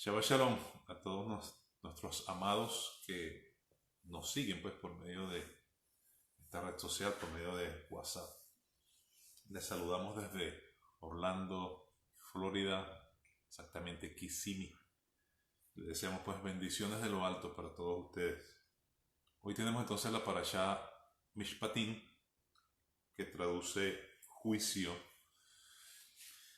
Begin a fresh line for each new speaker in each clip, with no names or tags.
Shabbat Shalom a todos nuestros amados que nos siguen pues por medio de esta red social, por medio de WhatsApp. Les saludamos desde Orlando, Florida, exactamente Kissimmee. Les deseamos pues bendiciones de lo alto para todos ustedes. Hoy tenemos entonces la parashá Mishpatim, que traduce juicio.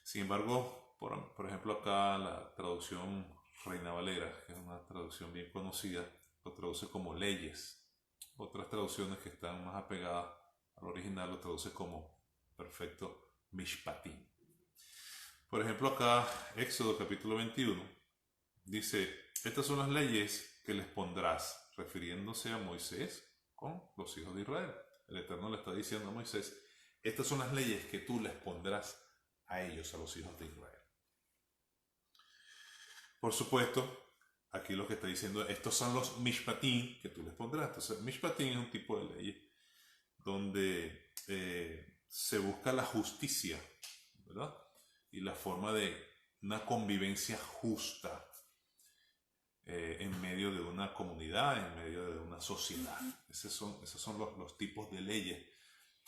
Sin embargo, por ejemplo acá la traducción Reina Valera, que es una traducción bien conocida, lo traduce como leyes. Otras traducciones que están más apegadas al original lo traduce como perfecto Mishpatim. Por ejemplo acá, Éxodo capítulo 21, dice, estas son las leyes que les pondrás, refiriéndose a Moisés con los hijos de Israel. El Eterno le está diciendo a Moisés, estas son las leyes que tú les pondrás a ellos, a los hijos de Israel. Por supuesto, aquí lo que está diciendo, estos son los mishpatim que tú les pondrás. Entonces, mishpatim es un tipo de ley donde se busca la justicia, ¿verdad? Y la forma de una convivencia justa en medio de una comunidad, en medio de una sociedad. Esos son los tipos de leyes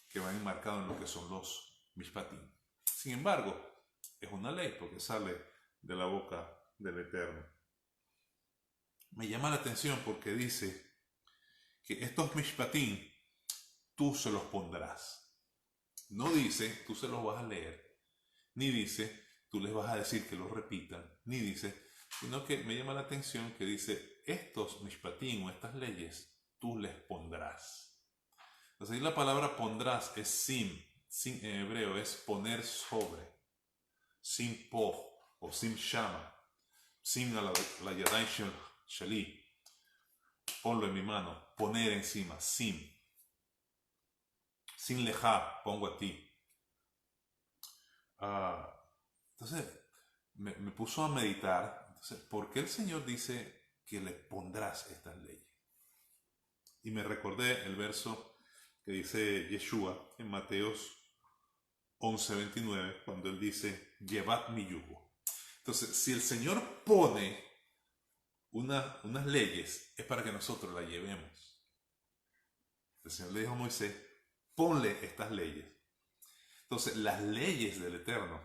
que van enmarcados en lo que son los mishpatim. Sin embargo, es una ley porque sale de la boca del Eterno. Me llama la atención porque dice que estos mishpatim tú se los pondrás. No dice tú se los vas a leer, ni dice tú les vas a decir que los repitan, ni dice, sino que me llama la atención que dice estos mishpatim o estas leyes tú les pondrás. Entonces ahí la palabra pondrás es sim en hebreo es poner sobre, sim po o sim shama, sim a la yadai shali, ponlo en mi mano, poner encima, sim leja, pongo a ti. Entonces me puso a meditar, entonces, ¿por qué el Señor dice que le pondrás estas leyes? Y me recordé el verso que dice Yeshua en Mateos 11:29, cuando él dice, llevad mi yugo. Entonces, si el Señor pone unas leyes, es para que nosotros las llevemos. El Señor le dijo a Moisés, ponle estas leyes. Entonces, las leyes del Eterno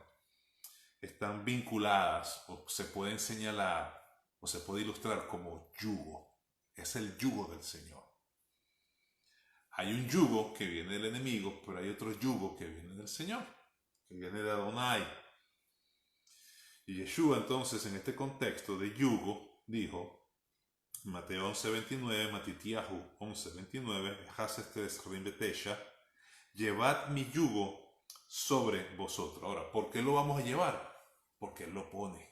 están vinculadas o se pueden señalar o se puede ilustrar como yugo. Es el yugo del Señor. Hay un yugo que viene del enemigo, pero hay otro yugo que viene del Señor, que viene de Adonai. Y Yeshua entonces en este contexto de yugo dijo, Mateo 11:29, Matitiahu 11:29, llevad mi yugo sobre vosotros. Ahora, ¿por qué lo vamos a llevar? Porque Él lo pone.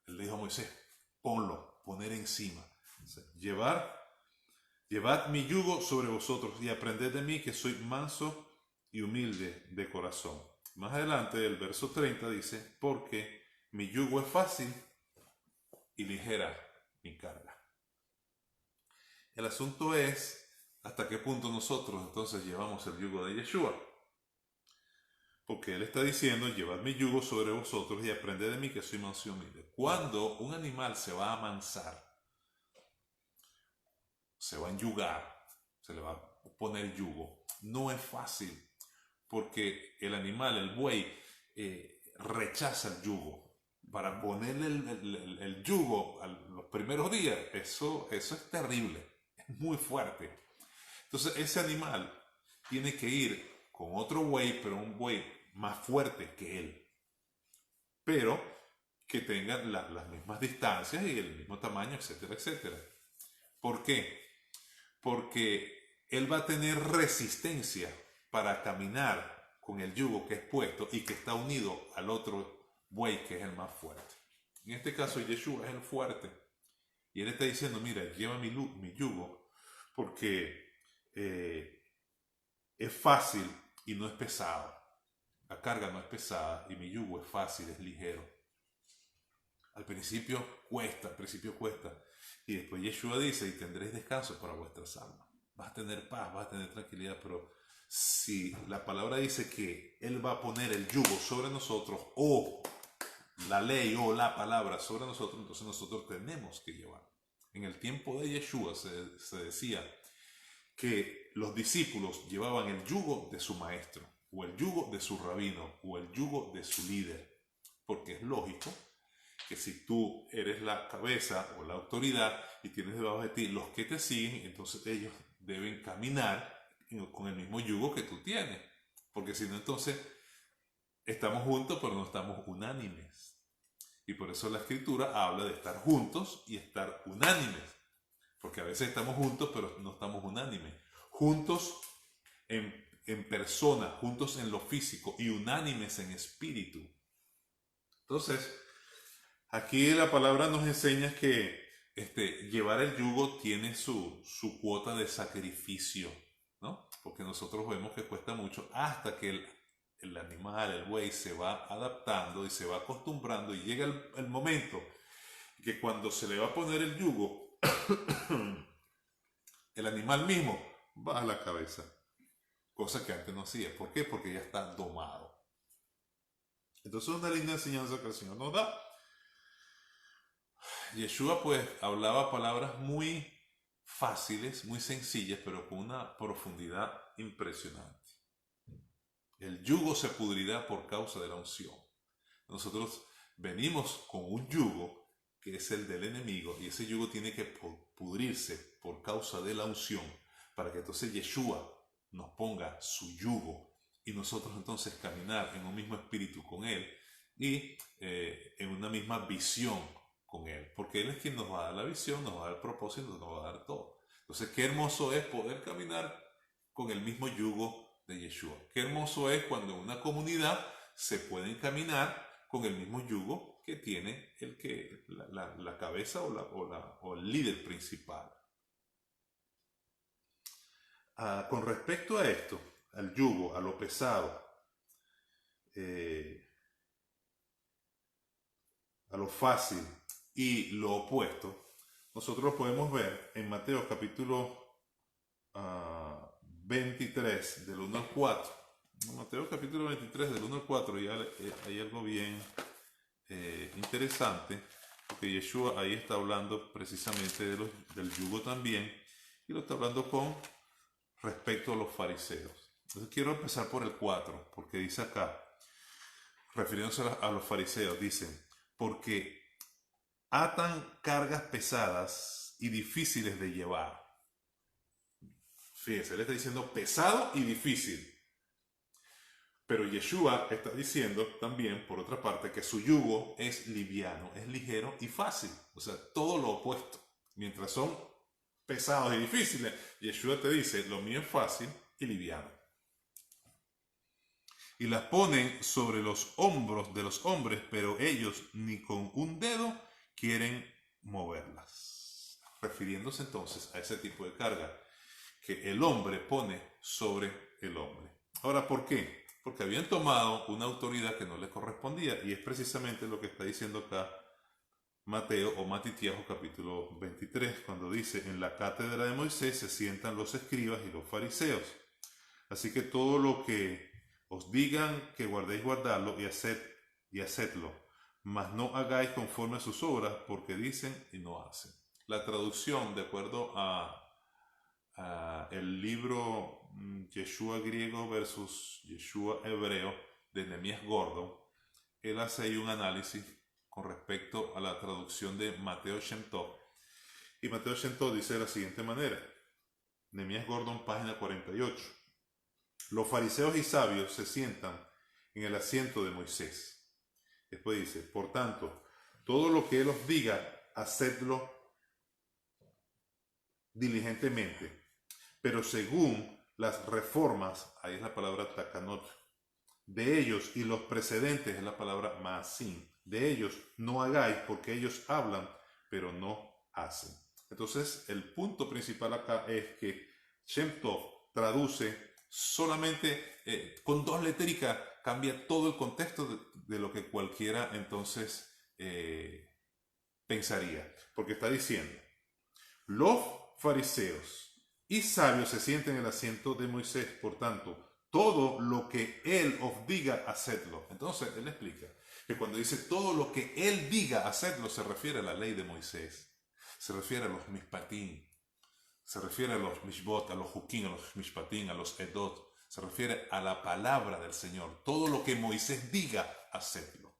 Él dijo a Moisés, ponlo, poner encima. O sea, llevad mi yugo sobre vosotros y aprended de mí que soy manso y humilde de corazón. Más adelante el verso 30 dice, porque mi yugo es fácil y ligera mi carga. El asunto es hasta qué punto nosotros entonces llevamos el yugo de Yeshua. Porque Él está diciendo, llevad mi yugo sobre vosotros y aprended de mí que soy manso y humilde. Cuando un animal se va a amansar, se va a enyugar, se le va a poner yugo, no es fácil, porque el animal, el buey, rechaza el yugo. Para ponerle el yugo a los primeros días, eso es terrible, es muy fuerte. Entonces ese animal tiene que ir con otro buey, pero un buey más fuerte que él, pero que tenga las mismas distancias y el mismo tamaño, etcétera, etcétera. ¿Por qué? Porque él va a tener resistencia para caminar con el yugo que es puesto y que está unido al otro buey que es el más fuerte. En este caso Yeshua es el fuerte y él está diciendo, mira, lleva mi yugo porque es fácil y no es pesado. La carga no es pesada y mi yugo es fácil, es ligero. Al principio cuesta. Y después Yeshua dice, y tendréis descanso para vuestras almas. Vas a tener paz, vas a tener tranquilidad, pero si la palabra dice que Él va a poner el yugo sobre nosotros o la ley o la palabra sobre nosotros, entonces nosotros tenemos que llevar. En el tiempo de Yeshua se decía que los discípulos llevaban el yugo de su maestro, o el yugo de su rabino, o el yugo de su líder, porque es lógico que si tú eres la cabeza o la autoridad y tienes debajo de ti los que te siguen, entonces ellos deben caminar con el mismo yugo que tú tienes, porque si no, entonces estamos juntos pero no estamos unánimes. Y por eso la escritura habla de estar juntos y estar unánimes, porque a veces estamos juntos pero no estamos unánimes, juntos en persona, juntos en lo físico y unánimes en espíritu. Entonces, aquí la palabra nos enseña que llevar el yugo tiene su cuota de sacrificio, ¿no? Porque nosotros vemos que cuesta mucho hasta que el animal, el buey, se va adaptando y se va acostumbrando y llega el momento que cuando se le va a poner el yugo, el animal mismo va a la cabeza, cosa que antes no hacía. ¿Por qué? Porque ya está domado. Entonces es una linda enseñanza que el Señor nos da. Yeshua pues hablaba palabras muy fáciles, muy sencillas, pero con una profundidad impresionante. El yugo se pudrirá por causa de la unción. Nosotros venimos con un yugo que es el del enemigo y ese yugo tiene que pudrirse por causa de la unción para que entonces Yeshua nos ponga su yugo y nosotros entonces caminar en un mismo espíritu con Él y en una misma visión con Él, porque Él es quien nos va a dar la visión, nos va a dar el propósito, nos va a dar todo. Entonces, qué hermoso es poder caminar con el mismo yugo de Yeshua. Qué hermoso es cuando en una comunidad se pueden caminar con el mismo yugo que tiene la cabeza o el líder principal. Con respecto a esto, al yugo, a lo pesado, a lo fácil y lo opuesto, nosotros lo podemos ver en Mateo capítulo 23 del 1 al 4. Mateo capítulo 23 del 1 al 4 ya hay algo bien interesante, porque Yeshua ahí está hablando precisamente del yugo también, y lo está hablando con respecto a los fariseos. Entonces quiero empezar por el 4, porque dice acá, refiriéndose a los fariseos, dicen, porque atan cargas pesadas y difíciles de llevar. Fíjense, él está diciendo pesado y difícil. Pero Yeshua está diciendo también, por otra parte, que su yugo es liviano, es ligero y fácil. O sea, todo lo opuesto. Mientras son pesados y difíciles, Yeshua te dice, lo mío es fácil y liviano. Y las ponen sobre los hombros de los hombres, pero ellos ni con un dedo quieren moverlas. Refiriéndose entonces a ese tipo de carga que el hombre pone sobre el hombre. Ahora, ¿por qué? Porque habían tomado una autoridad que no les correspondía, y es precisamente lo que está diciendo acá Mateo o Matitiajo capítulo 23, cuando dice, en la cátedra de Moisés se sientan los escribas y los fariseos. Así que todo lo que os digan que guardéis, guardadlo y hacedlo, mas no hagáis conforme a sus obras, porque dicen y no hacen. La traducción, de acuerdo a el libro Yeshua griego versus Yeshua hebreo de Nehemías Gordon, él hace ahí un análisis con respecto a la traducción de Mateo Shem Tov, y Mateo Shem Tov dice de la siguiente manera, Nehemías Gordon, página 48, los fariseos y sabios se sientan en el asiento de Moisés. Después dice, por tanto, todo lo que él os diga, hacedlo diligentemente, pero según las reformas, ahí es la palabra takanot, de ellos y los precedentes es la palabra maasim, de ellos no hagáis, porque ellos hablan, pero no hacen. Entonces, el punto principal acá es que Shem Tov traduce solamente con dos letricas, cambia todo el contexto de lo que cualquiera entonces pensaría, porque está diciendo, los fariseos y sabios se sienten en el asiento de Moisés, por tanto, todo lo que él os diga, hacedlo. Entonces, él explica Que cuando dice todo lo que él diga hacerlo, se refiere a la ley de Moisés, se refiere a los mishpatim, se refiere a los mishbot, a los hukim, a los mishpatim, a los edot, se refiere a la palabra del Señor. Todo lo que Moisés diga, hacedlo.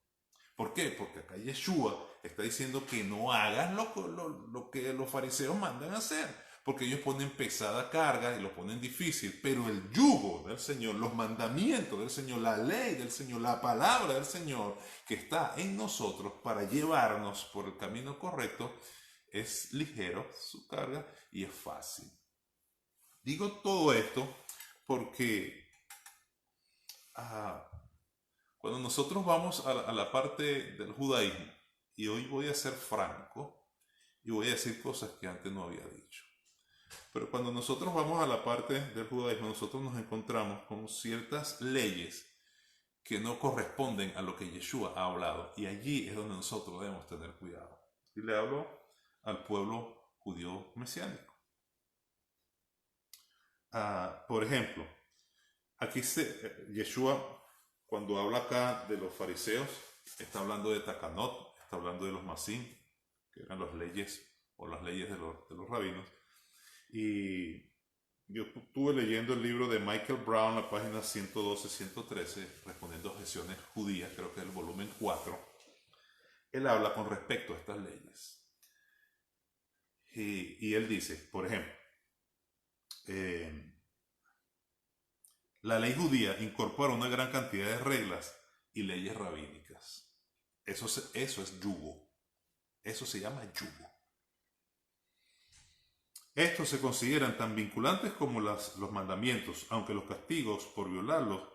¿Por qué? Porque acá Yeshua está diciendo que no hagas lo que los fariseos mandan hacer. Porque ellos ponen pesada carga y lo ponen difícil. Pero el yugo del Señor, los mandamientos del Señor, la ley del Señor, la palabra del Señor que está en nosotros para llevarnos por el camino correcto, es ligero su carga y es fácil. Digo todo esto porque cuando nosotros vamos a la parte del judaísmo, y hoy voy a ser franco y voy a decir cosas que antes no había dicho, pero cuando nosotros vamos a la parte del judaísmo, nosotros nos encontramos con ciertas leyes que no corresponden a lo que Yeshua ha hablado, y allí es donde nosotros debemos tener cuidado. Y le hablo al pueblo judío mesiánico. Por ejemplo, aquí Yeshua, cuando habla acá de los fariseos, está hablando de Takanot, está hablando de los Masim, que eran las leyes o las leyes de los rabinos. Y yo estuve leyendo el libro de Michael Brown, la página 112-113, respondiendo a objeciones judías, creo que es el volumen 4. Él habla con respecto a estas leyes. Y él dice, por ejemplo, la ley judía incorpora una gran cantidad de reglas y leyes rabínicas. Eso es yugo. Eso se llama yugo. Estos se consideran tan vinculantes como los mandamientos, aunque los castigos por violarlos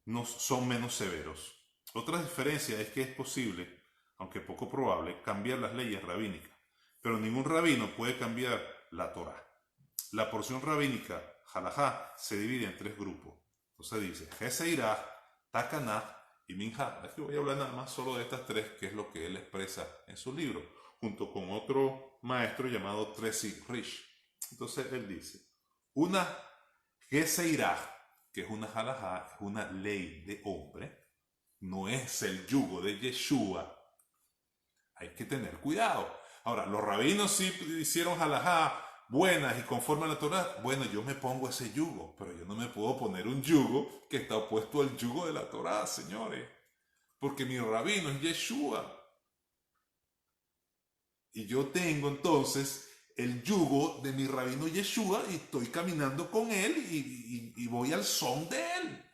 no son menos severos. Otra diferencia es que es posible, aunque poco probable, cambiar las leyes rabínicas, pero ningún rabino puede cambiar la Torá. La porción rabínica, halajá, se divide en 3 grupos. Entonces dice, Heseirah, Takanah y Minhá. Aquí voy a hablar nada más solo de estas 3, que es lo que él expresa en su libro, junto con otro maestro llamado Tracy Rich. Entonces él dice, una Heseirah, que es una halajá, es una ley de hombre, no es el yugo de Yeshua. Hay que tener cuidado. Ahora, los rabinos sí hicieron halajá buenas y conforme a la Torá. Bueno, yo me pongo ese yugo, pero yo no me puedo poner un yugo que está opuesto al yugo de la Torá, señores. Porque mi rabino es Yeshua. Y yo tengo entonces el yugo de mi rabino Yeshua y estoy caminando con él y voy al son de él.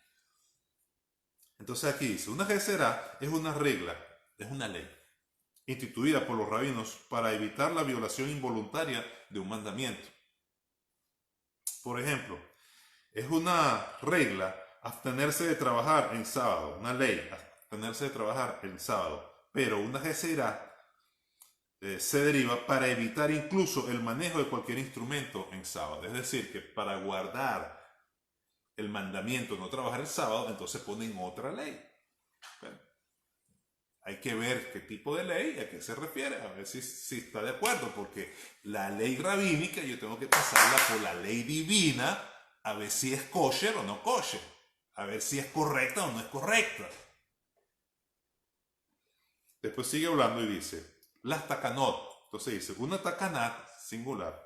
Entonces aquí dice, una Geserá es una regla, es una ley, instituida por los rabinos para evitar la violación involuntaria de un mandamiento. Por ejemplo, es una regla abstenerse de trabajar en sábado, una ley, abstenerse de trabajar en sábado, pero una Geserá se deriva para evitar incluso el manejo de cualquier instrumento en sábado. Es decir, que para guardar el mandamiento de no trabajar el sábado, entonces ponen otra ley. Bueno, hay que ver qué tipo de ley, a qué se refiere, a ver si está de acuerdo, porque la ley rabínica yo tengo que pasarla por la ley divina, a ver si es kosher o no kosher, a ver si es correcta o no es correcta. Después sigue hablando y dice, las takanot. Entonces dice, una takanat, singular,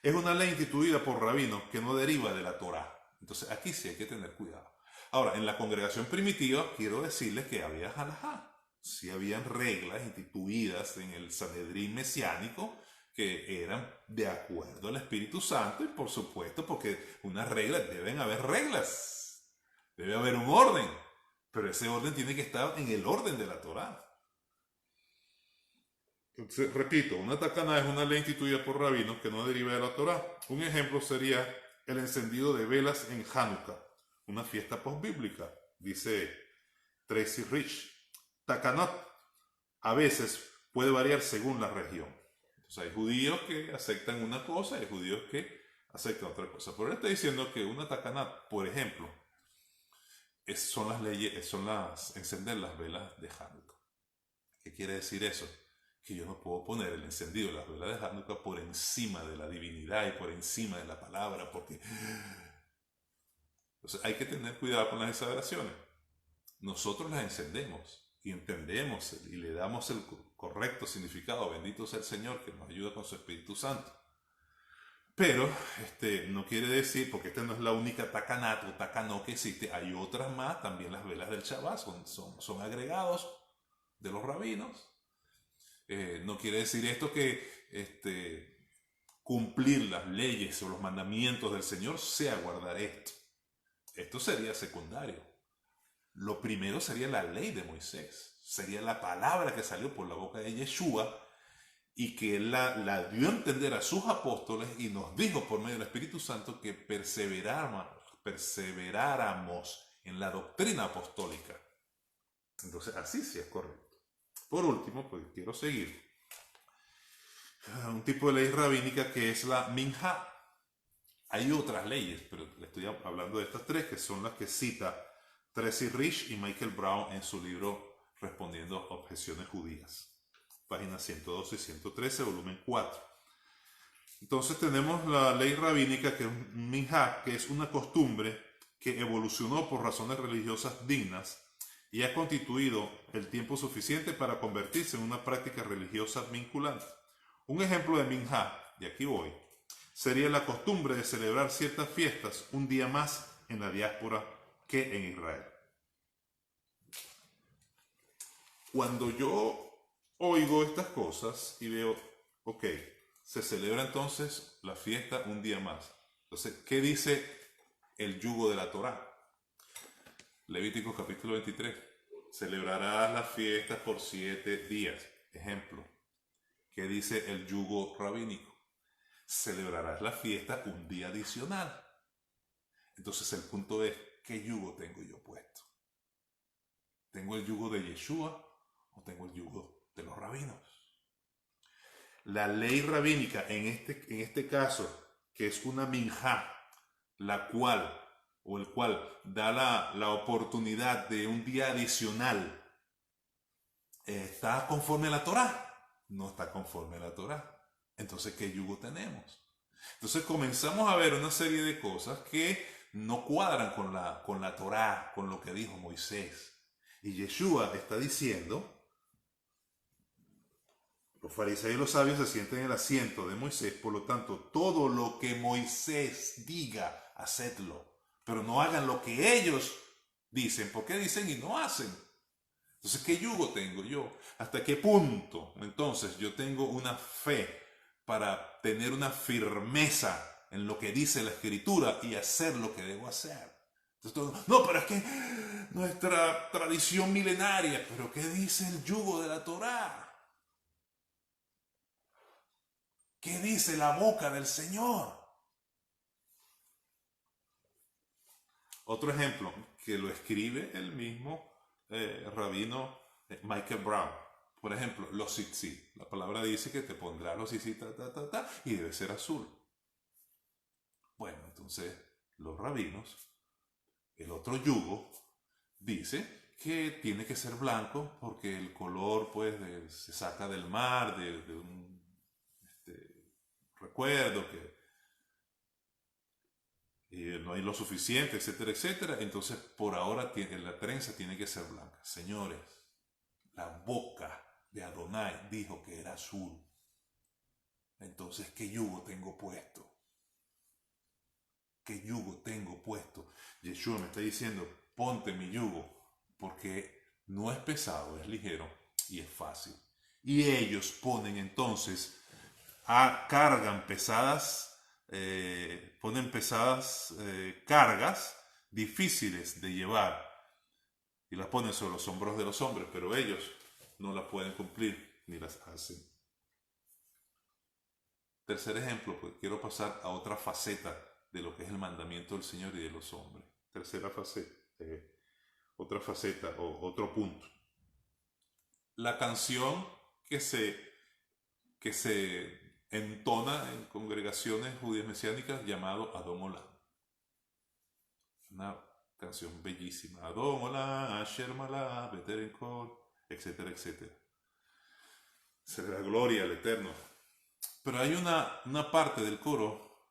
es una ley instituida por rabinos que no deriva de la Torá. Entonces aquí sí hay que tener cuidado. Ahora, en la congregación primitiva quiero decirles que había halajá. Sí habían reglas instituidas en el Sanedrín mesiánico que eran de acuerdo al Espíritu Santo y por supuesto porque unas reglas, deben haber reglas. Debe haber un orden. Pero ese orden tiene que estar en el orden de la Torá. Entonces, repito, una takana es una ley instituida por rabinos que no deriva de la Torá. Un ejemplo sería el encendido de velas en Hanukkah, una fiesta postbíblica, dice Tracy Rich. Takanot a veces puede variar según la región. Entonces hay judíos que aceptan una cosa y hay judíos que aceptan otra cosa. Pero él está diciendo que una takanat, por ejemplo, son las leyes, encender las velas de Hanukkah. ¿Qué quiere decir eso? Que yo no puedo poner el encendido de las velas de Hanukkah por encima de la divinidad y por encima de la palabra, porque entonces hay que tener cuidado con las exageraciones. Nosotros las encendemos, y entendemos y le damos el correcto significado, bendito sea el Señor que nos ayuda con su Espíritu Santo. Pero no quiere decir, porque esta no es la única takanat o takano que existe, hay otras más, también las velas del Shabbat son agregados de los rabinos. No quiere decir esto que cumplir las leyes o los mandamientos del Señor sea guardar esto. Esto sería secundario. Lo primero sería la ley de Moisés, sería la palabra que salió por la boca de Yeshua y que él la dio a entender a sus apóstoles y nos dijo por medio del Espíritu Santo que perseveráramos en la doctrina apostólica. Entonces, así sí es correcto. Por último, pues quiero seguir. Un tipo de ley rabínica que es la minhá. Hay otras leyes, pero le estoy hablando de estas tres, que son las que cita Tracy Rich y Michael Brown en su libro Respondiendo a Objeciones Judías. Páginas 112 y 113, volumen 4. Entonces tenemos la ley rabínica, que es un minhá, que es una costumbre que evolucionó por razones religiosas dignas y ha constituido el tiempo suficiente para convertirse en una práctica religiosa vinculante. Un ejemplo de minhá, y aquí voy, sería la costumbre de celebrar ciertas fiestas un día más en la diáspora que en Israel. Cuando yo oigo estas cosas y veo, ok, se celebra entonces la fiesta un día más. Entonces, ¿qué dice el yugo de la Torá? Levítico capítulo 23. Celebrarás las fiestas por 7 días. Ejemplo. ¿Qué dice el yugo rabínico? Celebrarás la fiesta un día adicional. Entonces el punto es, ¿qué yugo tengo yo puesto? ¿Tengo el yugo de Yeshua o tengo el yugo de los rabinos? La ley rabínica en este caso, que es una minhá, la cual o el cual da la oportunidad de un día adicional, ¿está conforme a la Torá? No está conforme a la Torá. Entonces, ¿qué yugo tenemos? Entonces comenzamos a ver una serie de cosas que no cuadran con la Torá, con lo que dijo Moisés. Y Yeshua está diciendo, los fariseos y los sabios se sienten en el asiento de Moisés, por lo tanto, todo lo que Moisés diga, hacedlo. Pero no hagan lo que ellos dicen. ¿Por qué dicen y no hacen? Entonces, ¿qué yugo tengo yo? ¿Hasta qué punto? Entonces, yo tengo una fe para tener una firmeza en lo que dice la Escritura y hacer lo que debo hacer. Entonces, no, pero es que nuestra tradición milenaria, pero ¿qué dice el yugo de la Torá? ¿Qué dice la boca del Señor? Otro ejemplo, que lo escribe el mismo rabino Michael Brown. Por ejemplo, los tzitzit. La palabra dice que te pondrá los tzitzit, y debe ser azul. Bueno, entonces los rabinos, el otro yugo, dice que tiene que ser blanco porque el color pues se saca del mar, de un recuerdo que no hay lo suficiente, etcétera, etcétera. Entonces por ahora la trenza tiene que ser blanca. Señores, la boca de Adonai dijo que era azul. Entonces, ¿qué yugo tengo puesto? ¿Qué yugo tengo puesto? Yeshua me está diciendo, ponte mi yugo, porque no es pesado, es ligero y es fácil. Y ellos ponen entonces, cargan pesadas, ponen pesadas cargas difíciles de llevar y las ponen sobre los hombros de los hombres, pero ellos no las pueden cumplir ni las hacen. Tercer ejemplo, pues quiero pasar a otra faceta de lo que es el mandamiento del Señor y de los hombres. Tercera faceta, otra faceta o otro punto. La canción que se entona en congregaciones judías mesiánicas llamado Adon Olam. Una canción bellísima. Adon Olam, Asher Malach, Beteren Kol, etcétera, etcétera. Se le da gloria al Eterno. Pero hay una parte del coro,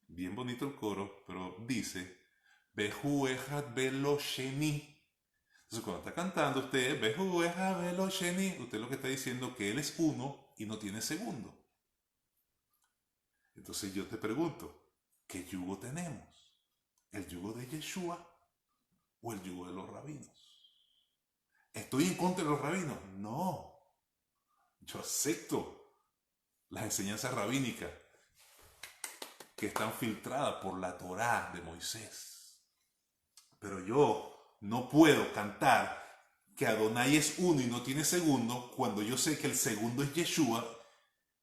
bien bonito el coro, pero dice, Behu Echad Belo Sheni. Entonces Entonces cuando está cantando usted, usted lo que está diciendo es que Él es uno y no tiene segundo. Entonces yo te pregunto, ¿qué yugo tenemos? ¿El yugo de Yeshua o el yugo de los rabinos? ¿Estoy en contra de los rabinos? No. Yo acepto las enseñanzas rabínicas que están filtradas por la Torá de Moisés. Pero yo no puedo cantar que Adonai es uno y no tiene segundo cuando yo sé que el segundo es Yeshua,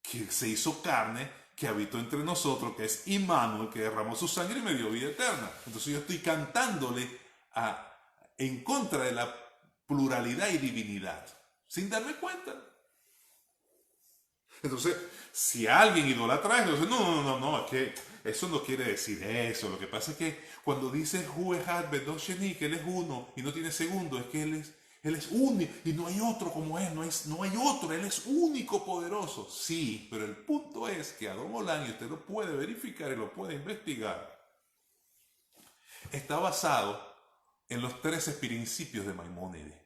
que se hizo carne, que habitó entre nosotros, que es Immanuel, que derramó su sangre y me dio vida eterna. Entonces yo estoy cantándole en contra de la pluralidad y divinidad, sin darme cuenta. Entonces, si alguien idolatra eso, entonces, no, es que eso no quiere decir eso. Lo que pasa es que cuando dice Hu Echad Bedo Sheni, que Él es uno y no tiene segundo, es que Él es único y no hay otro como Él, no hay otro, Él es único, poderoso. Sí, pero el punto es que Adón Olam, y usted lo puede verificar y lo puede investigar, está basado en los 13 principios de Maimónides.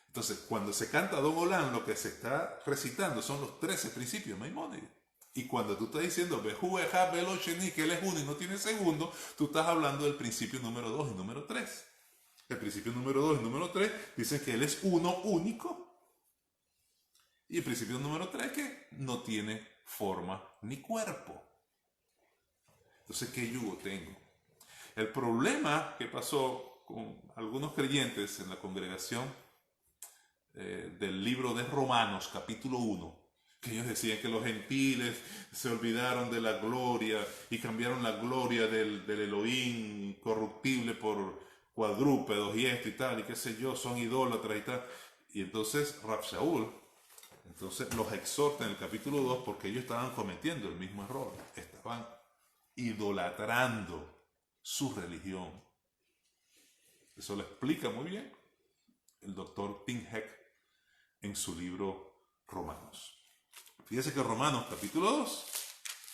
Entonces, cuando se canta Adón Olam, lo que se está recitando son los 13 principios de Maimónides. Y cuando tú estás diciendo Behu Echad Belo Sheni, que Él es uno y no tiene segundo, tú estás hablando del principio número 2 y número 3. El principio número 2 y número 3 dicen que Él es uno único. Y el principio número 3 que no tiene forma ni cuerpo. Entonces, ¿qué yugo tengo? El problema que pasó con algunos creyentes en la congregación del libro de Romanos, capítulo 1, que ellos decían que los gentiles se olvidaron de la gloria y cambiaron la gloria del Elohim corruptible por cuadrúpedos y esto y tal, y qué sé yo, son idólatras y tal. Y entonces Rav Shaul los exhorta en el capítulo 2 porque ellos estaban cometiendo el mismo error, estaban idolatrando su religión. Eso lo explica muy bien el doctor Tim Heck en su libro Romanos. Fíjese que Romanos capítulo 2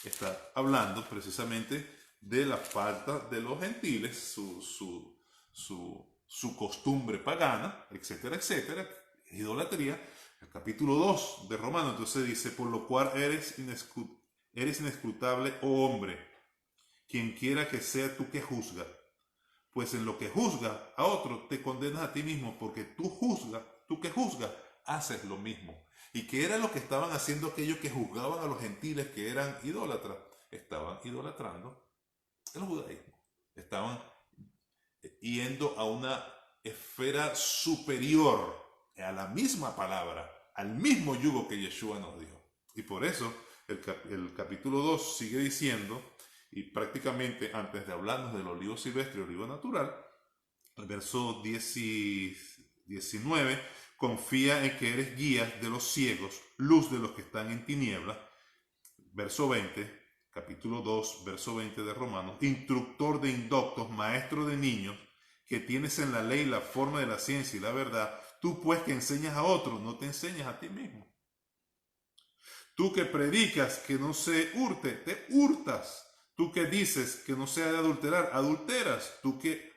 está hablando precisamente de la falta de los gentiles, su costumbre pagana, etcétera, etcétera, idolatría. El capítulo 2 de Romanos entonces dice, por lo cual eres inescrutable, oh hombre, quien quiera que sea tú que juzga, pues en lo que juzga a otro te condenas a ti mismo, porque tú que juzgas, haces lo mismo. ¿Y qué era lo que estaban haciendo aquellos que juzgaban a los gentiles que eran idólatras? Estaban idolatrando el judaísmo. Estaban yendo a una esfera superior a la misma palabra, al mismo yugo que Yeshua nos dio. Y por eso el capítulo 2 sigue diciendo, y prácticamente antes de hablarnos del olivo silvestre y olivo natural, el verso 19, confía en que eres guía de los ciegos, luz de los que están en tinieblas. Verso 20, capítulo 2, verso 20 de Romanos, instructor de indoctos, maestro de niños, que tienes en la ley la forma de la ciencia y la verdad, tú pues que enseñas a otros, no te enseñas a ti mismo. Tú que predicas que no se hurte, te hurtas. Tú que dices que no se ha de adulterar, adulteras. Tú que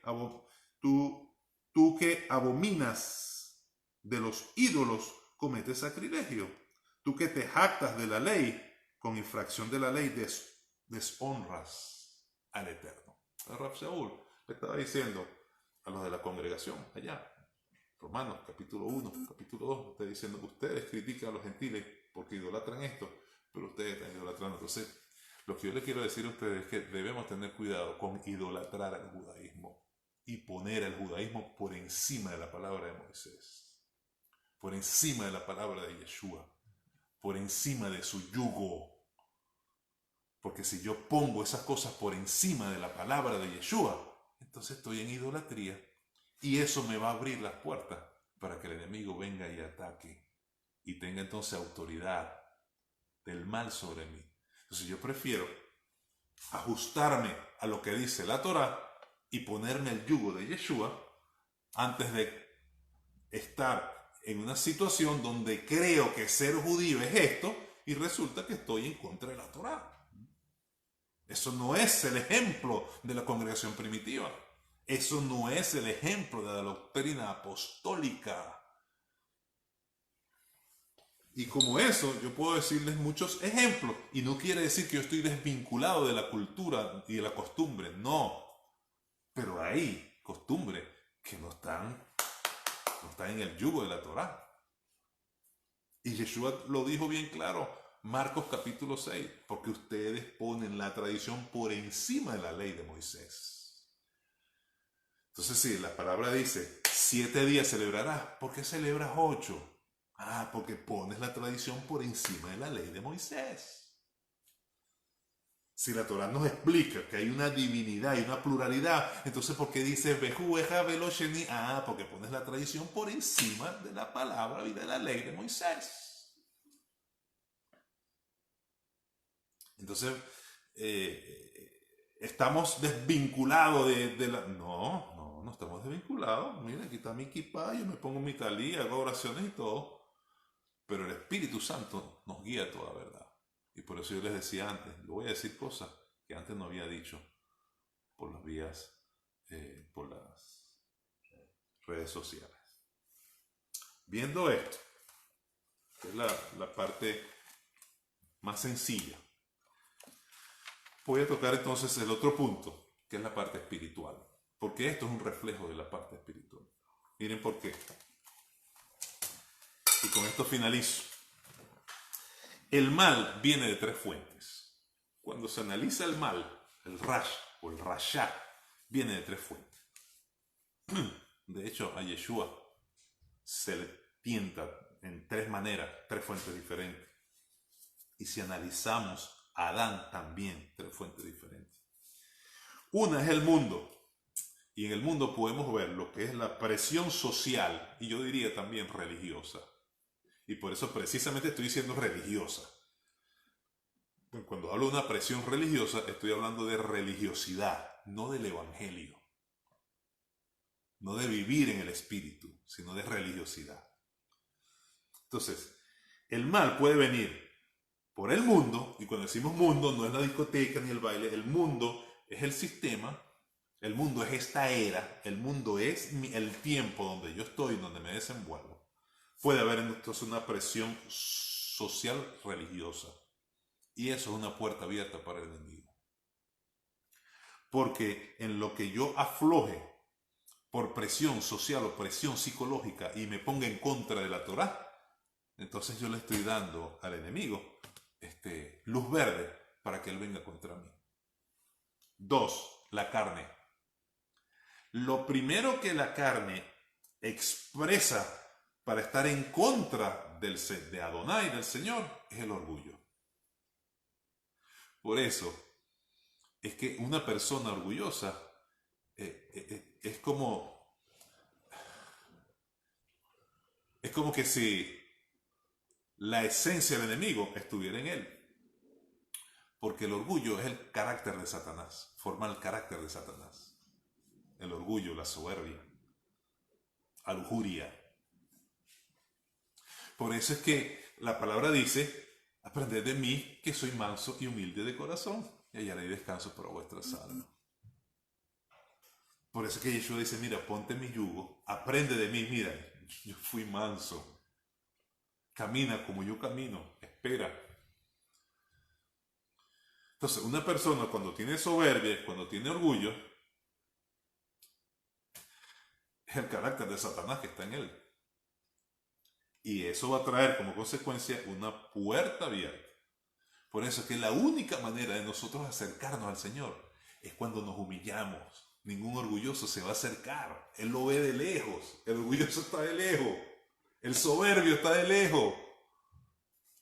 abominas de los ídolos, cometes sacrilegio. Tú que te jactas de la ley, con infracción de la ley, deshonras al Eterno. Rav Shaul le estaba diciendo a los de la congregación allá, Romanos capítulo 1, capítulo 2, está diciendo que ustedes critican a los gentiles porque idolatran esto, pero ustedes están idolatrando. Entonces, lo que yo les quiero decir a ustedes es que debemos tener cuidado con idolatrar al judaísmo y poner al judaísmo por encima de la palabra de Moisés, por encima de la palabra de Yeshua, por encima de su yugo. Porque si yo pongo esas cosas por encima de la palabra de Yeshua, entonces estoy en idolatría y eso me va a abrir las puertas para que el enemigo venga y ataque y tenga entonces autoridad del mal sobre mí. Entonces yo prefiero ajustarme a lo que dice la Torá y ponerme el yugo de Yeshua antes de estar en una situación donde creo que ser judío es esto y resulta que estoy en contra de la Torá. Eso no es el ejemplo de la congregación primitiva. Eso no es el ejemplo de la doctrina apostólica. Y como eso, yo puedo decirles muchos ejemplos. Y no quiere decir que yo estoy desvinculado de la cultura y de la costumbre. No. Pero hay costumbres que no están en el yugo de la Torá. Y Yeshua lo dijo bien claro. Marcos capítulo 6. Porque ustedes ponen la tradición por encima de la ley de Moisés. Entonces si la palabra dice 7 días celebrarás, ¿por qué celebras 8? Porque pones la tradición por encima de la ley de Moisés. Si la Torá nos explica que hay una divinidad y una pluralidad, entonces ¿por qué dice Behu Eja Velo Sheni? Porque pones la tradición por encima de la palabra y de la ley de Moisés. Entonces, estamos desvinculados de la... No estamos desvinculados. Mira, aquí está mi kippah, yo me pongo mi talí, hago oraciones y todo. Pero el Espíritu Santo nos guía a toda verdad. Y por eso yo les decía antes, yo voy a decir cosas que antes no había dicho por las vías, por las redes sociales. Viendo esto, que es la parte más sencilla, voy a tocar entonces el otro punto, que es la parte espiritual. Porque esto es un reflejo de la parte espiritual. Miren por qué. Y con esto finalizo. El mal viene de 3 fuentes. Cuando se analiza el mal, el rash o el rashá, viene de 3 fuentes. De hecho, a Yeshua se le tienta en 3 maneras, 3 fuentes diferentes. Y si analizamos a Adán también, 3 fuentes diferentes. Una es el mundo. Y en el mundo podemos ver lo que es la presión social y yo diría también religiosa. Y por eso precisamente estoy diciendo religiosa. Cuando hablo de una presión religiosa, estoy hablando de religiosidad, no del evangelio. No de vivir en el espíritu, sino de religiosidad. Entonces, el mal puede venir por el mundo, y cuando decimos mundo, no es la discoteca ni el baile, el mundo es el sistema, el mundo es esta era, el mundo es el tiempo donde yo estoy, donde me desenvuelvo. Puede haber entonces una presión social religiosa. Y eso es una puerta abierta para el enemigo. Porque en lo que yo afloje por presión social o presión psicológica y me ponga en contra de la Torá, entonces yo le estoy dando al enemigo luz verde para que él venga contra mí. 2. La carne. Lo primero que la carne expresa para estar en contra de Adonai, del Señor, es el orgullo. Por eso es que una persona orgullosa es como que si la esencia del enemigo estuviera en él. Porque el orgullo es el carácter de Satanás, forma el carácter de Satanás. El orgullo, la soberbia, la lujuria. Por eso es que la palabra dice, aprended de mí que soy manso y humilde de corazón, y hallaré descanso para vuestras almas. Por eso es que Yeshua dice, mira, ponte mi yugo, aprende de mí, mira, yo fui manso. Camina como yo camino, espera. Entonces, una persona cuando tiene soberbia, cuando tiene orgullo, es el carácter de Satanás que está en él. Y eso va a traer como consecuencia una puerta abierta. Por eso es que la única manera de nosotros acercarnos al Señor es cuando nos humillamos. Ningún orgulloso se va a acercar. Él lo ve de lejos. El orgulloso está de lejos. El soberbio está de lejos.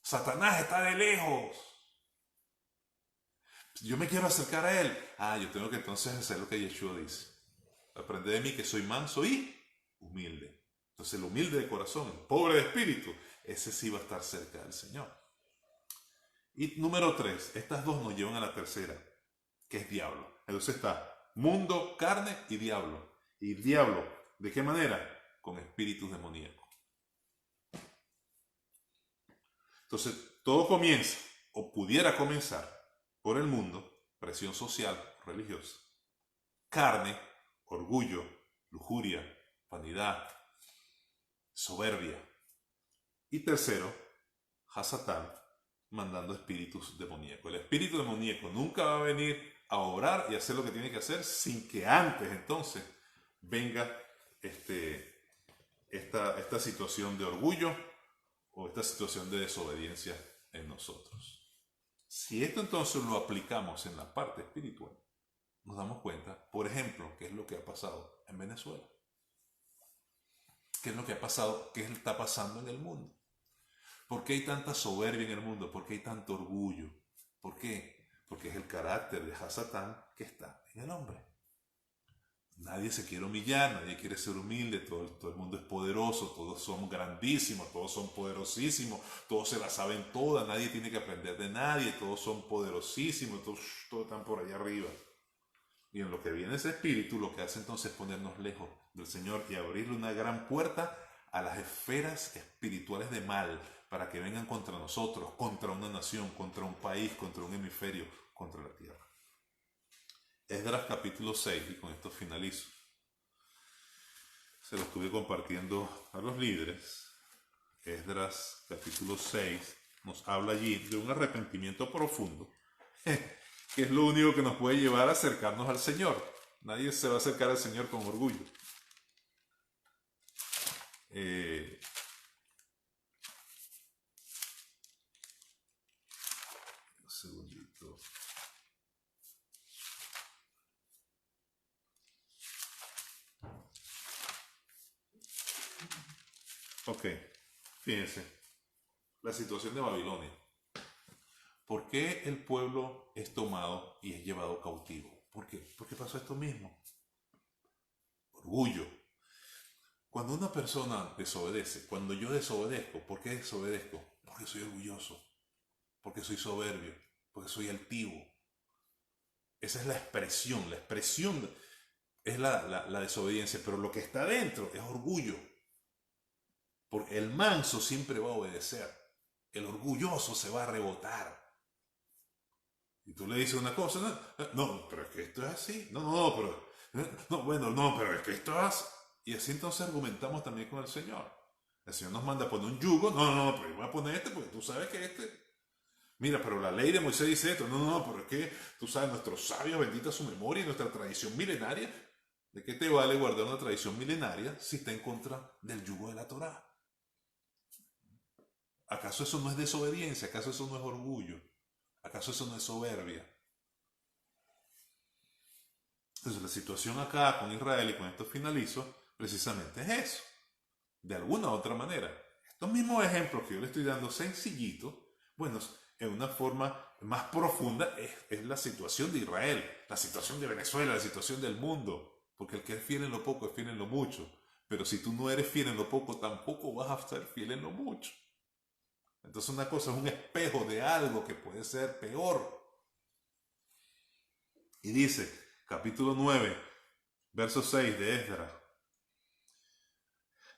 Satanás está de lejos. Yo me quiero acercar a él. Yo tengo que entonces hacer lo que Yeshua dice. Aprende de mí que soy manso y humilde. Entonces el humilde de corazón, el pobre de espíritu, ese sí va a estar cerca del Señor. Y número 3, estas dos nos llevan a la tercera, que es diablo. Entonces está mundo, carne y diablo. ¿Y diablo de qué manera? Con espíritus demoníacos. Entonces todo comienza, o pudiera comenzar, por el mundo, presión social, religiosa, carne, orgullo, lujuria, vanidad, soberbia. Y tercero, Hasatán, mandando espíritus demoníacos. El espíritu demoníaco nunca va a venir a obrar y hacer lo que tiene que hacer sin que antes entonces venga esta situación de orgullo o esta situación de desobediencia en nosotros. Si esto entonces lo aplicamos en la parte espiritual, nos damos cuenta, por ejemplo, qué es lo que ha pasado en Venezuela. ¿Qué es lo que ha pasado? ¿Qué está pasando en el mundo? ¿Por qué hay tanta soberbia en el mundo? ¿Por qué hay tanto orgullo? ¿Por qué? Porque es el carácter de Hasatán que está en el hombre. Nadie se quiere humillar, nadie quiere ser humilde, todo el mundo es poderoso, todos son grandísimos, todos son poderosísimos, todos se la saben todas, nadie tiene que aprender de nadie, todos son poderosísimos, todos están por allá arriba. Y en lo que viene ese espíritu, lo que hace entonces es ponernos lejos del Señor y abrirle una gran puerta a las esferas espirituales de mal para que vengan contra nosotros, contra una nación, contra un país, contra un hemisferio, contra la tierra. Esdras capítulo 6, y con esto finalizo. Se lo estuve compartiendo a los líderes. Esdras capítulo 6 nos habla allí de un arrepentimiento profundo, que es lo único que nos puede llevar a acercarnos al Señor. Nadie se va a acercar al Señor con orgullo. Un segundito. Ok, fíjense, la situación de Babilonia. ¿Por qué el pueblo es tomado y es llevado cautivo? ¿Por qué? Porque pasó esto mismo. Orgullo. Cuando una persona desobedece, cuando yo desobedezco, ¿por qué desobedezco? Porque soy orgulloso, porque soy soberbio, porque soy altivo. Esa es la expresión es la desobediencia, pero lo que está dentro es orgullo. Porque el manso siempre va a obedecer, el orgulloso se va a rebotar. Y tú le dices una cosa, no, pero es que esto es así, pero es que esto es así. Y así entonces argumentamos también con el Señor. El Señor nos manda a poner un yugo, pero yo voy a poner este porque tú sabes que mira, pero la ley de Moisés dice esto, pero es que tú sabes, nuestros sabios, bendita su memoria y nuestra tradición milenaria. ¿De qué te vale guardar una tradición milenaria si está en contra del yugo de la Torá? ¿Acaso eso no es desobediencia? ¿Acaso eso no es orgullo? ¿Acaso eso no es soberbia? Entonces la situación acá con Israel, y con esto finalizo, precisamente es eso. De alguna u otra manera. Estos mismos ejemplos que yo le estoy dando sencillitos, bueno, en una forma más profunda es la situación de Israel, la situación de Venezuela, la situación del mundo. Porque el que es fiel en lo poco es fiel en lo mucho. Pero si tú no eres fiel en lo poco, tampoco vas a ser fiel en lo mucho. Entonces una cosa es un espejo de algo que puede ser peor. Y dice, capítulo 9, verso 6 de Esdras.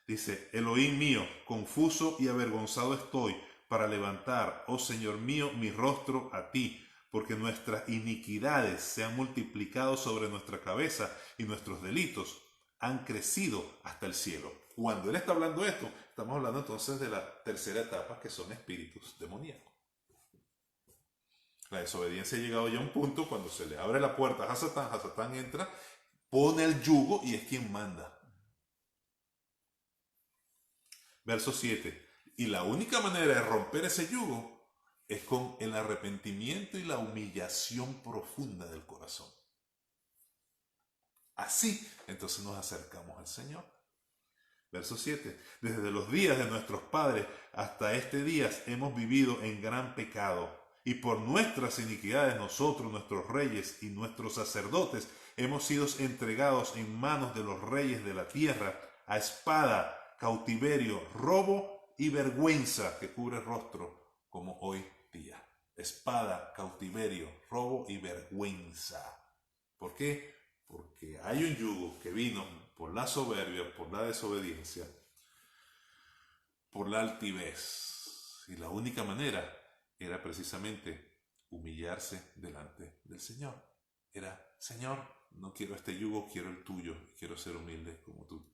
Dice, Elohim mío, confuso y avergonzado estoy para levantar, oh Señor mío, mi rostro a ti, porque nuestras iniquidades se han multiplicado sobre nuestra cabeza y nuestros delitos han crecido hasta el cielo. Cuando él está hablando esto, estamos hablando entonces de la tercera etapa, que son espíritus demoníacos. La desobediencia ha llegado ya a un punto cuando se le abre la puerta a Hasatán entra, pone el yugo y es quien manda. Verso 7. Y la única manera de romper ese yugo es con el arrepentimiento y la humillación profunda del corazón. Así, entonces nos acercamos al Señor. Verso 7. Desde los días de nuestros padres hasta este día hemos vivido en gran pecado. Y por nuestras iniquidades nosotros, nuestros reyes y nuestros sacerdotes, hemos sido entregados en manos de los reyes de la tierra a espada, cautiverio, robo y vergüenza que cubre el rostro como hoy día. Espada, cautiverio, robo y vergüenza. ¿Por qué? Porque hay un yugo que vino por la soberbia, por la desobediencia, por la altivez. Y la única manera era precisamente humillarse delante del Señor. Era, Señor, no quiero este yugo, quiero el tuyo, quiero ser humilde como tú.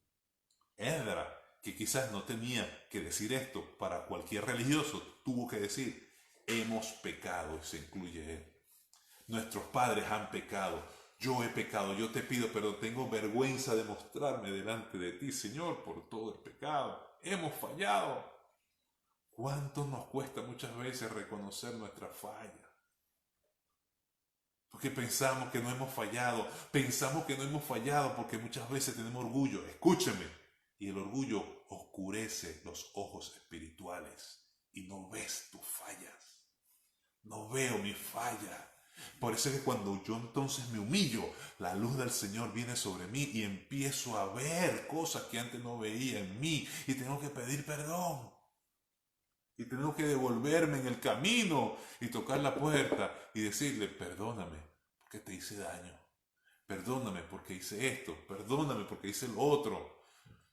Esdras, que quizás no tenía que decir esto para cualquier religioso, tuvo que decir, hemos pecado, y se incluye él. Nuestros padres han pecado, yo he pecado, yo te pido perdón, tengo vergüenza de mostrarme delante de ti, Señor, por todo el pecado. Hemos fallado. ¿Cuánto nos cuesta muchas veces reconocer nuestra falla? Porque pensamos que no hemos fallado, porque muchas veces tenemos orgullo. Escúcheme, y el orgullo oscurece los ojos espirituales y no ves tus fallas. No veo mi falla. Por eso es que cuando yo entonces me humillo, la luz del Señor viene sobre mí y empiezo a ver cosas que antes no veía en mí y tengo que pedir perdón. Y tengo que devolverme en el camino y tocar la puerta y decirle, perdóname porque te hice daño. Perdóname porque hice esto. Perdóname porque hice lo otro.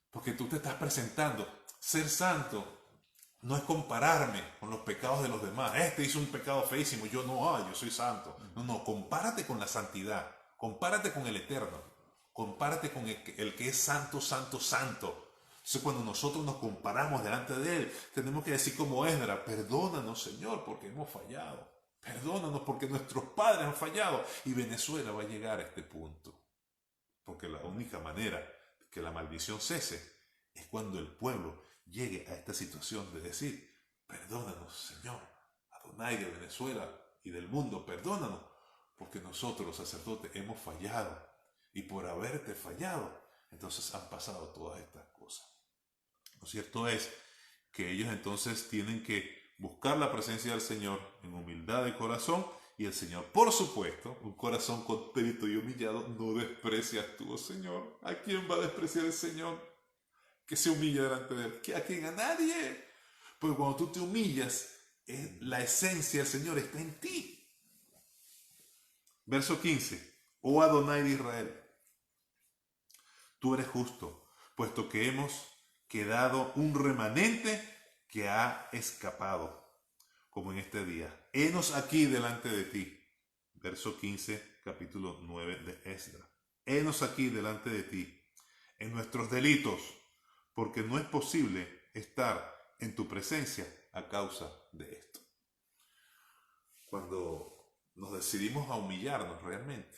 Porque tú te estás presentando. Ser santo no es compararme con los pecados de los demás. Este hizo un pecado feísimo, yo no, yo soy santo. No, compárate con la santidad. Compárate con el Eterno. Compárate con el que es santo, santo, santo. Entonces cuando nosotros nos comparamos delante de Él, tenemos que decir como Esdras, perdónanos Señor porque hemos fallado. Perdónanos porque nuestros padres han fallado. Y Venezuela va a llegar a este punto. Porque la única manera que la maldición cese es cuando el pueblo llegue a esta situación de decir, perdónanos Señor, Adonai de Venezuela y del mundo, perdónanos, porque nosotros los sacerdotes hemos fallado y por haberte fallado, entonces han pasado todas estas cosas. Lo cierto es que ellos entonces tienen que buscar la presencia del Señor en humildad de corazón y el Señor, por supuesto, un corazón contrito y humillado no desprecias tú, oh Señor. ¿A quién va a despreciar el Señor? Que se humilla delante de Él. ¿A quién? A nadie. Porque cuando tú te humillas, la esencia del Señor está en ti. Verso 15. Oh Adonai de Israel, tú eres justo, puesto que hemos quedado un remanente que ha escapado, como en este día. Henos aquí delante de ti. Verso 15, capítulo 9 de Esdras. Henos aquí delante de ti, en nuestros delitos, porque no es posible estar en tu presencia a causa de esto. Cuando nos decidimos a humillarnos realmente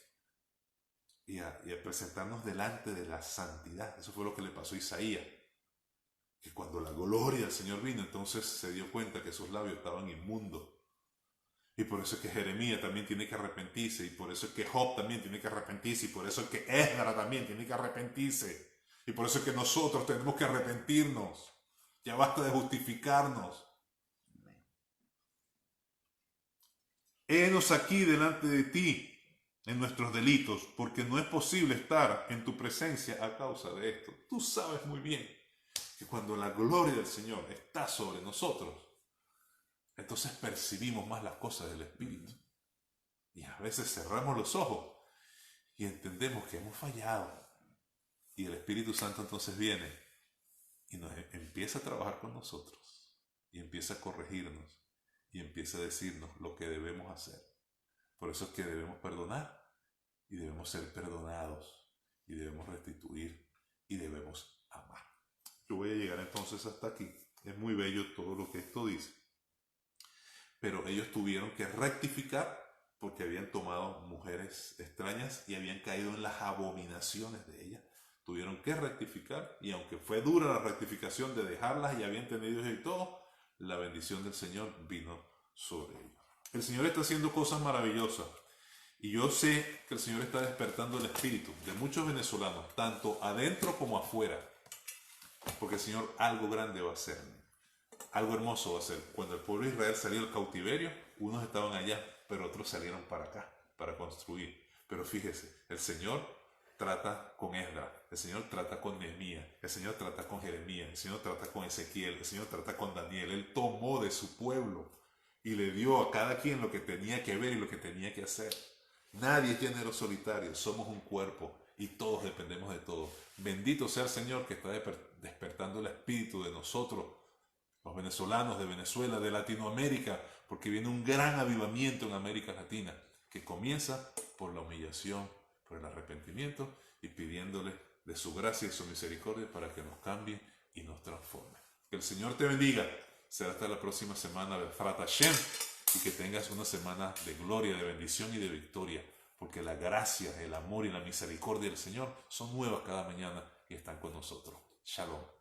y a presentarnos delante de la santidad, eso fue lo que le pasó a Isaías, que cuando la gloria del Señor vino, entonces se dio cuenta que sus labios estaban inmundos. Y por eso es que Jeremías también tiene que arrepentirse, y por eso es que Job también tiene que arrepentirse, y por eso es que Esdras también tiene que arrepentirse. Y por eso es que nosotros tenemos que arrepentirnos. Ya basta de justificarnos. Henos aquí delante de ti en nuestros delitos, porque no es posible estar en tu presencia a causa de esto. Tú sabes muy bien que cuando la gloria del Señor está sobre nosotros, entonces percibimos más las cosas del Espíritu. Y a veces cerramos los ojos y entendemos que hemos fallado. Y el Espíritu Santo entonces viene y nos empieza a trabajar con nosotros y empieza a corregirnos y empieza a decirnos lo que debemos hacer. Por eso es que debemos perdonar y debemos ser perdonados y debemos restituir y debemos amar. Yo voy a llegar entonces hasta aquí. Es muy bello todo lo que esto dice. Pero ellos tuvieron que rectificar porque habían tomado mujeres extrañas y habían caído en las abominaciones de ellas. Tuvieron que rectificar, y aunque fue dura la rectificación de dejarlas y habían tenido hijos y todo, la bendición del Señor vino sobre ellos. El Señor está haciendo cosas maravillosas, y yo sé que el Señor está despertando el espíritu de muchos venezolanos, tanto adentro como afuera, porque el Señor algo grande va a hacer, algo hermoso va a hacer. Cuando el pueblo de Israel salió del cautiverio, unos estaban allá, pero otros salieron para acá, para construir. Pero fíjese, el Señor trata con Esdras, el Señor trata con Nehemías, el Señor trata con Jeremías, el Señor trata con Ezequiel, el Señor trata con Daniel. Él tomó de su pueblo y le dio a cada quien lo que tenía que ver y lo que tenía que hacer. Nadie es género solitario, somos un cuerpo y todos dependemos de todos. Bendito sea el Señor que está despertando el espíritu de nosotros, los venezolanos de Venezuela, de Latinoamérica, porque viene un gran avivamiento en América Latina que comienza por la humillación por el arrepentimiento y pidiéndole de su gracia y su misericordia para que nos cambie y nos transforme. Que el Señor te bendiga. Será hasta la próxima semana de Frat Hashem y que tengas una semana de gloria, de bendición y de victoria, porque la gracia, el amor y la misericordia del Señor son nuevas cada mañana y están con nosotros. Shalom.